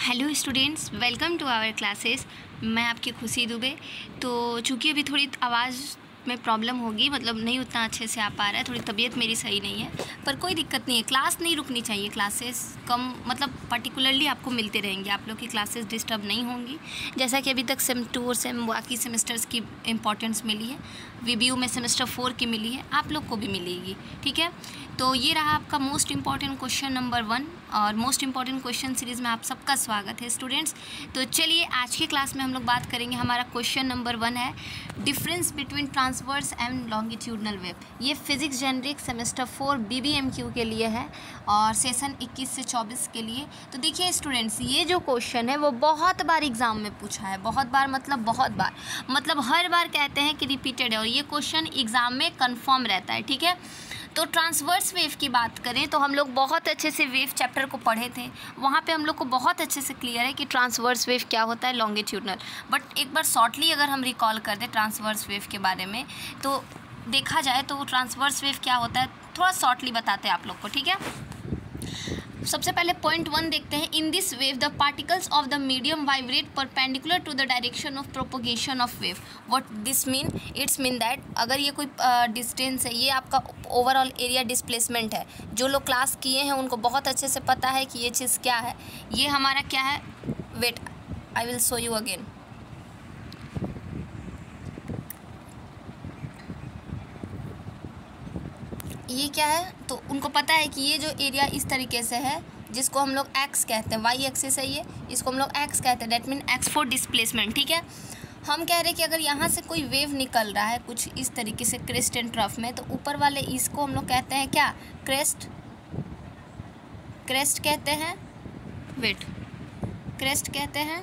Hello students, welcome to our classes. मैं आपकी खुशी दुबे। तो चूँकि अभी थोड़ी आवाज़ में प्रॉब्लम होगी, मतलब नहीं उतना अच्छे से आ पा रहा है, थोड़ी तबीयत मेरी सही नहीं है, पर कोई दिक्कत नहीं है। क्लास नहीं रुकनी चाहिए, क्लासेस कम मतलब पर्टिकुलरली आपको मिलते रहेंगे, आप लोग की क्लासेस डिस्टर्ब नहीं होंगी। जैसा कि अभी तक सेम 2 और सेम बाकी सेमेस्टर्स की इम्पोर्टेंस मिली है, वीबीयू में सेमेस्टर 4 की मिली है, आप लोग को भी मिलेगी। ठीक है, तो ये रहा आपका मोस्ट इम्पॉर्टेंट क्वेश्चन नंबर 1 और मोस्ट इम्पॉर्टेंट क्वेश्चन सीरीज़ में आप सबका स्वागत है स्टूडेंट्स। तो चलिए आज की क्लास में हम लोग बात करेंगे। हमारा क्वेश्चन नंबर 1 है difference between transverse and longitudinal wave. ये फिजिक्स जेनरिक सेमेस्टर 4 बीबीएमक्यू के लिए है और सेशन 21 से 24 के लिए। तो देखिए स्टूडेंट्स, ये जो क्वेश्चन है वो बहुत बार एग्जाम में पूछा है, बहुत बार मतलब हर बार कहते हैं कि रिपीटेड है और ये क्वेश्चन एग्जाम में कन्फर्म रहता है। ठीक है, तो ट्रांसवर्स वेव की बात करें तो हम लोग बहुत अच्छे से वेव चैप्टर को पढ़े थे, वहाँ पे हम लोग को बहुत अच्छे से क्लियर है कि ट्रांसवर्स वेव क्या होता है, लॉन्गिट्यूडनल। बट एक बार शॉर्टली अगर हम रिकॉल कर दें ट्रांसवर्स वेव के बारे में, तो देखा जाए तो ट्रांसवर्स वेव क्या होता है थोड़ा शॉर्टली बताते हैं आप लोग को। ठीक है, सबसे पहले पॉइंट 1 देखते हैं। In this wave the particles of the medium vibrate perpendicular to the direction of propagation of wave. What this mean? It's mean that अगर ये कोई डिस्टेंस है, ये आपका ओवरऑल एरिया डिस्प्लेसमेंट है। जो लोग क्लास किए हैं उनको बहुत अच्छे से पता है कि ये चीज़ क्या है। ये हमारा क्या है, wait I will show you again. ये क्या है, तो उनको पता है कि ये जो एरिया इस तरीके से है, जिसको हम लोग एक्स कहते हैं, वाई एक्सिस है ये, इसको हम लोग एक्स कहते हैं, that mean x for displacement. ठीक है, हम कह रहे हैं कि अगर यहाँ से कोई वेव निकल रहा है कुछ इस तरीके से क्रेस्ट एंड ट्रफ में, तो ऊपर वाले इसको हम लोग कहते हैं क्या, क्रेस्ट कहते हैं, क्रेस्ट कहते हैं,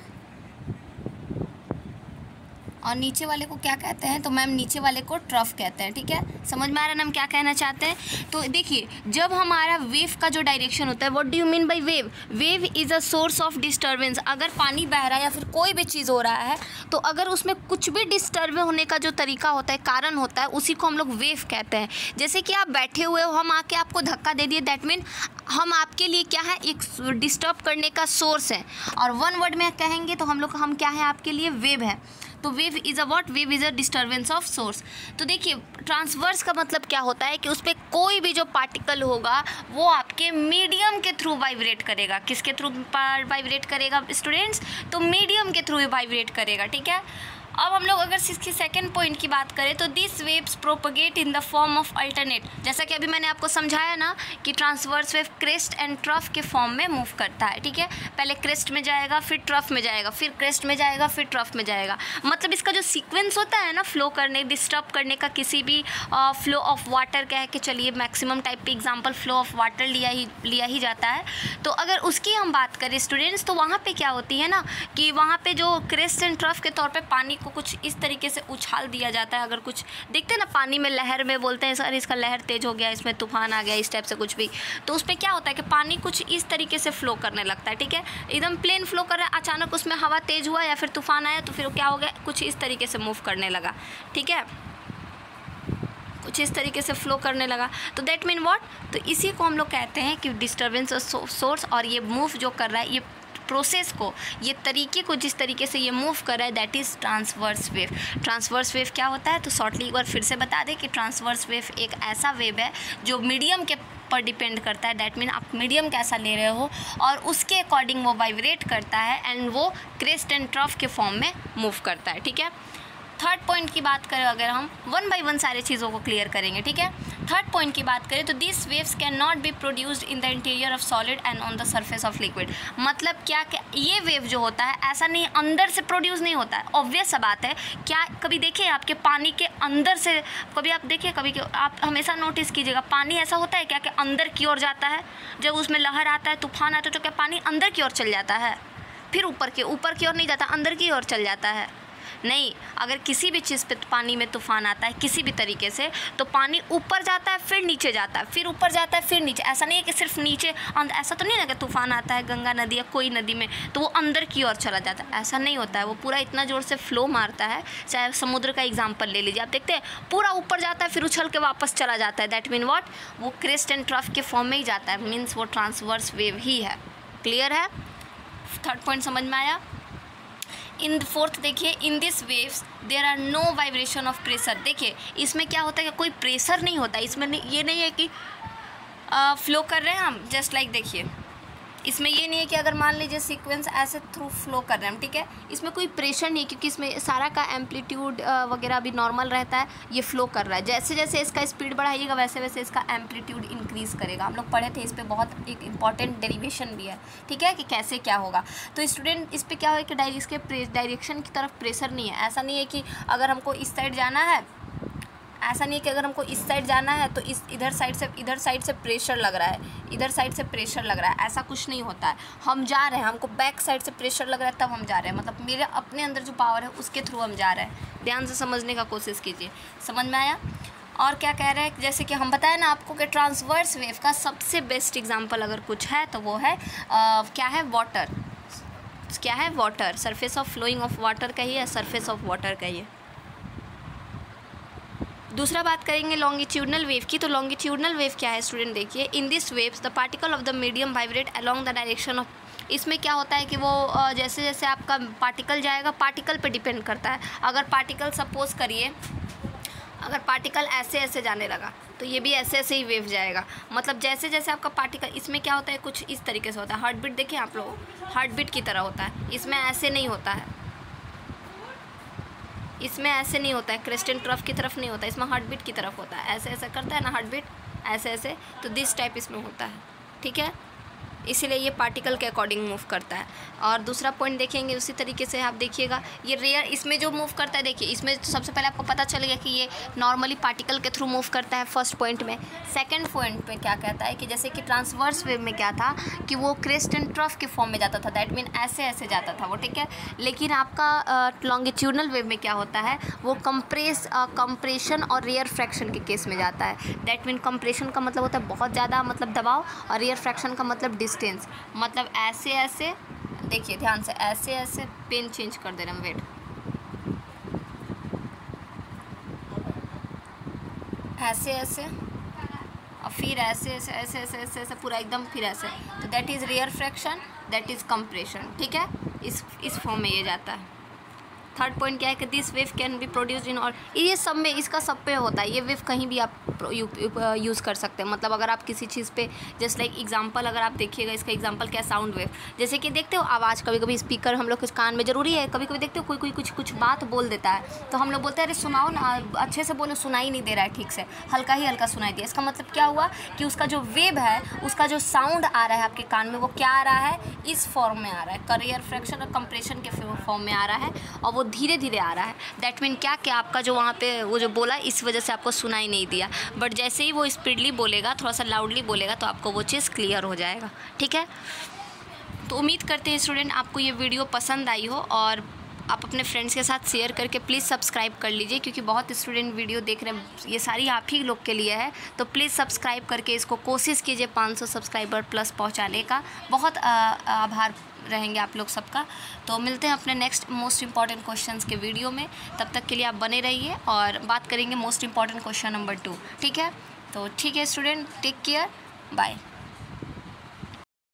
और नीचे वाले को क्या कहते हैं, तो मैम नीचे वाले को ट्रफ कहते हैं। ठीक है, समझ में आ रहा है ना हम क्या कहना चाहते हैं। तो देखिए, जब हमारा वेव का जो डायरेक्शन होता है, what do you mean by wave? Wave is a source of disturbance. अगर पानी बह रहा है या फिर कोई भी चीज़ हो रहा है, तो अगर उसमें कुछ भी डिस्टर्ब होने का जो तरीका होता है, कारण होता है, उसी को हम लोग वेव कहते हैं। जैसे कि आप बैठे हुए हो, हम आके आपको धक्का दे दिए, दैट मीन हम आपके लिए क्या है, एक डिस्टर्ब करने का सोर्स है। और वन वर्ड में कहेंगे तो हम क्या है आपके लिए, वेव है। तो wave is a what? Wave is a disturbance of source. तो देखिए, ट्रांसवर्स का मतलब क्या होता है कि उस पर कोई भी जो पार्टिकल होगा वो आपके मीडियम के थ्रू वाइब्रेट करेगा। किसके थ्रू वाइब्रेट करेगा स्टूडेंट्स? तो मीडियम के थ्रू वाइब्रेट करेगा। ठीक है, अब हम लोग अगर इसकी सेकंड पॉइंट की बात करें तो this waves propagate in the form of alternate. जैसा कि अभी मैंने आपको समझाया ना कि transverse wave crest and trough के फॉर्म में मूव करता है। ठीक है, पहले क्रेस्ट में जाएगा, फिर ट्रफ में जाएगा, फिर क्रेस्ट में जाएगा, फिर ट्रफ में जाएगा। मतलब इसका जो सीक्वेंस होता है ना, फ्लो करने, डिस्टर्ब करने का, किसी भी फ्लो ऑफ वाटर कह के चलिए, मैक्सिमम टाइप पे एग्जाम्पल फ्लो ऑफ वाटर लिया ही जाता है। तो अगर उसकी हम बात करें स्टूडेंट्स, तो वहाँ पर क्या होती है ना कि वहाँ पर जो क्रेस्ट एंड ट्रफ के तौर पर पानी को कुछ इस तरीके से उछाल दिया जाता है। अगर कुछ देखते हैं ना पानी में, लहर में बोलते हैं सर इसका लहर तेज हो गया, इसमें तूफान आ गया, इस टाइप से कुछ भी, तो उसमें क्या होता है कि पानी कुछ इस तरीके से फ्लो करने लगता है। ठीक है, एकदम प्लेन फ्लो कर रहा है, अचानक उसमें हवा तेज हुआ या फिर तूफान आया, तो फिर क्या हो गया, कुछ इस तरीके से मूव करने लगा। ठीक है, कुछ इस तरीके से फ्लो करने लगा, तो दैट मीन व्हाट? तो इसी को हम लोग कहते हैं कि डिस्टर्बेंस ऑफ सोर्स। और ये मूव जो कर रहा है, ये प्रोसेस को, ये तरीके को जिस तरीके से ये मूव कर रहा है, that is transverse wave. Transverse wave क्या होता है, तो शॉर्टली एक बार फिर से बता दें कि ट्रांसवर्स वेव एक ऐसा वेव है जो मीडियम के पर डिपेंड करता है। दैट मीन आप मीडियम कैसा ले रहे हो और उसके अकॉर्डिंग वो वाइब्रेट करता है एंड वो क्रेस्ट एंड ट्रफ के फॉर्म में मूव करता है। ठीक है, थर्ड पॉइंट की बात करें, अगर हम वन बाय वन सारे चीज़ों को क्लियर करेंगे। ठीक है, थर्ड पॉइंट की बात करें तो this waves can not be produced in the interior of solid and on the surface of liquid. मतलब क्या ये वेव जो होता है ऐसा नहीं अंदर से प्रोड्यूस नहीं होता है। ऑब्वियस सा बात है, क्या कभी देखिए आपके पानी के अंदर से, कभी आप देखिए, कभी आप हमेशा नोटिस कीजिएगा, पानी ऐसा होता है क्या कि अंदर की ओर जाता है? जब उसमें लहर आता है, तूफान आता है, तो क्या पानी अंदर की ओर चल जाता है? फिर ऊपर की ओर नहीं जाता, अंदर की ओर चल जाता है? नहीं, अगर किसी भी चीज़ पे पानी में तूफान आता है किसी भी तरीके से, तो पानी ऊपर जाता है, फिर नीचे जाता है, फिर ऊपर जाता है, फिर नीचे। ऐसा नहीं है कि सिर्फ नीचे, ऐसा तो नहीं ना कि तूफान आता है गंगा नदी या कोई नदी में तो वो अंदर की ओर चला जाता है, ऐसा नहीं होता है। वो पूरा इतना ज़ोर से फ्लो मारता है, चाहे समुद्र का एग्जाम्पल ले लीजिए, आप देखते हैं पूरा ऊपर जाता है, फिर उछल के वापस चला जाता है। That mean what? वो क्रेस्ट एंड ट्रफ के फॉर्म में ही जाता है, मीन्स वो ट्रांसवर्स वेव ही है। क्लियर है? थर्ड पॉइंट समझ में आया। इन फोर्थ देखिए, in this waves there are no vibration of pressure. देखिए इसमें क्या होता है कि कोई प्रेशर नहीं होता, इसमें ये नहीं है कि फ्लो कर रहे हैं हम, जस्ट लाइक देखिए इसमें ये नहीं है कि अगर मान लीजिए सीक्वेंस ऐसे थ्रू फ्लो कर रहे हैं हम, ठीक है, इसमें कोई प्रेशर नहीं, क्योंकि इसमें सारा का एम्पलीट्यूड वगैरह भी नॉर्मल रहता है, ये फ्लो कर रहा है। जैसे जैसे इसका स्पीड बढ़ाइएगा वैसे वैसे इसका एम्पलीट्यूड इंक्रीज़ करेगा। हम लोग पढ़े थे इस पर, बहुत एक इंपॉर्टेंट डेरिवेशन भी है, ठीक है, कि कैसे क्या होगा। तो स्टूडेंट इस पर क्या हो कि इसके डायरेक्शन की तरफ प्रेशर नहीं है। ऐसा नहीं है कि अगर हमको इस साइड जाना है, ऐसा नहीं है कि अगर हमको इस साइड जाना है तो इधर साइड से प्रेशर लग रहा है, इधर साइड से प्रेशर लग रहा है, ऐसा कुछ नहीं होता है। हम जा रहे हैं, हमको बैक साइड से प्रेशर लग रहा है तब हम जा रहे हैं, मतलब मेरे अपने अंदर जो पावर है उसके थ्रू हम जा रहे हैं। ध्यान से समझने का कोशिश कीजिए, समझ में आया। और क्या कह रहे हैं, जैसे कि हम बताएं ना आपको कि ट्रांसवर्स वेव का सबसे बेस्ट एग्जाम्पल अगर कुछ है तो वो है क्या है, वाटर। क्या है, water. Surface of flowing of water कहिए, सरफेस ऑफ वाटर कहिए। दूसरा बात करेंगे लॉन्गिट्यूडनल वेव की। तो लॉन्गिट्यूडनल वेव क्या है स्टूडेंट, देखिए in this waves the particle of the medium vibrate along the direction of. इसमें क्या होता है कि वो जैसे जैसे आपका पार्टिकल जाएगा, पार्टिकल पे डिपेंड करता है। अगर पार्टिकल सपोज करिए, अगर पार्टिकल ऐसे ऐसे जाने लगा तो ये भी ऐसे ऐसे ही वेव जाएगा। मतलब जैसे जैसे आपका पार्टिकल, इसमें क्या होता है, कुछ इस तरीके से होता है। हार्ट बीट देखिए आप लोग, हार्ट बीट की तरह होता है, इसमें ऐसे नहीं होता है, इसमें ऐसे नहीं होता है, क्रेस्टेंट ट्रफ की तरफ नहीं होता है, इसमें हार्ट बीट की तरफ होता है। ऐसे ऐसे करता है ना हार्ट बीट, ऐसे ऐसे, तो दिस टाइप इसमें होता है, ठीक है। इसीलिए ये पार्टिकल के अकॉर्डिंग मूव करता है। और दूसरा पॉइंट देखेंगे उसी तरीके से आप देखिएगा, ये रेयर इसमें जो मूव करता है, देखिए इसमें सबसे पहले आपको पता चलेगा कि ये नॉर्मली पार्टिकल के थ्रू मूव करता है फर्स्ट पॉइंट में। सेकंड पॉइंट पे क्या कहता है कि जैसे कि ट्रांसवर्स वेव में क्या था कि वो क्रेस्ट एंड ट्रफ के फॉर्म में जाता था, दैट मीन ऐसे ऐसे जाता था वो, ठीक है। लेकिन आपका लॉन्गिट्यूडनल वेव में क्या होता है, वो कंप्रेशन और रेयर फ्रैक्शन के केस में जाता है। दैट मीन कंप्रेशन का मतलब होता है बहुत ज़्यादा मतलब दबाव, और रेयर फ्रैक्शन का मतलब डिस्टेंस। मतलब ऐसे ऐसे देखिए ध्यान से, ऐसे ऐसे पेन चेंज कर दे रहे हैं, वेट, ऐसे ऐसे और फिर ऐसे ऐसे ऐसे ऐसे ऐसे ऐसे पूरा एकदम, फिर ऐसे, तो that is rarefaction, that is compression, ठीक है। इस फॉर्म में ये जाता है। थर्ड पॉइंट क्या है कि this wave can be produce in, और ये सब में, इसका सब पे होता है, ये वेव कहीं भी आप यूज़ कर सकते हैं। मतलब अगर आप किसी चीज़ पे, जस्ट लाइक एग्जांपल अगर आप देखिएगा, इसका एग्जांपल क्या, साउंड वेव। जैसे कि देखते हो आवाज़, कभी कभी स्पीकर हम लोग के कान में ज़रूरी है, कभी कभी देखते हो कोई कुछ बात बोल देता है तो हम लोग बोलते हैं अरे सुनाओ ना, अच्छे से बोलो, सुनाई नहीं दे रहा है ठीक से, हल्का ही हल्का सुनाई दिया। इसका मतलब क्या हुआ कि उसका जो वेव है, उसका जो साउंड आ रहा है आपके कान में, वो क्या आ रहा है, इस फॉर्म में आ रहा है, रेयर फ्रैक्शन और कंप्रेशन के फॉर्म में आ रहा है, और वो धीरे धीरे आ रहा है। दैट मीन क्या कि आपका जो वहाँ पे वो जो बोला, इस वजह से आपको सुनाई नहीं दिया, बट जैसे ही वो स्पीडली बोलेगा, थोड़ा सा लाउडली बोलेगा, तो आपको वो चीज़ क्लियर हो जाएगा, ठीक है। तो उम्मीद करते हैं स्टूडेंट आपको ये वीडियो पसंद आई हो, और आप अपने फ्रेंड्स के साथ शेयर करके प्लीज़ सब्सक्राइब कर लीजिए, क्योंकि बहुत स्टूडेंट वीडियो देख रहे हैं, ये सारी आप ही लोग के लिए है। तो प्लीज़ सब्सक्राइब करके इसको कोशिश कीजिए 500 सब्सक्राइबर प्लस पहुंचाने का। बहुत आभार रहेंगे आप लोग सबका। तो मिलते हैं अपने नेक्स्ट मोस्ट इंपॉर्टेंट क्वेश्चंस के वीडियो में, तब तक के लिए आप बने रहिए, और बात करेंगे मोस्ट इंपॉर्टेंट क्वेश्चन नंबर 2, ठीक है। तो ठीक है स्टूडेंट, टेक केयर, बाय।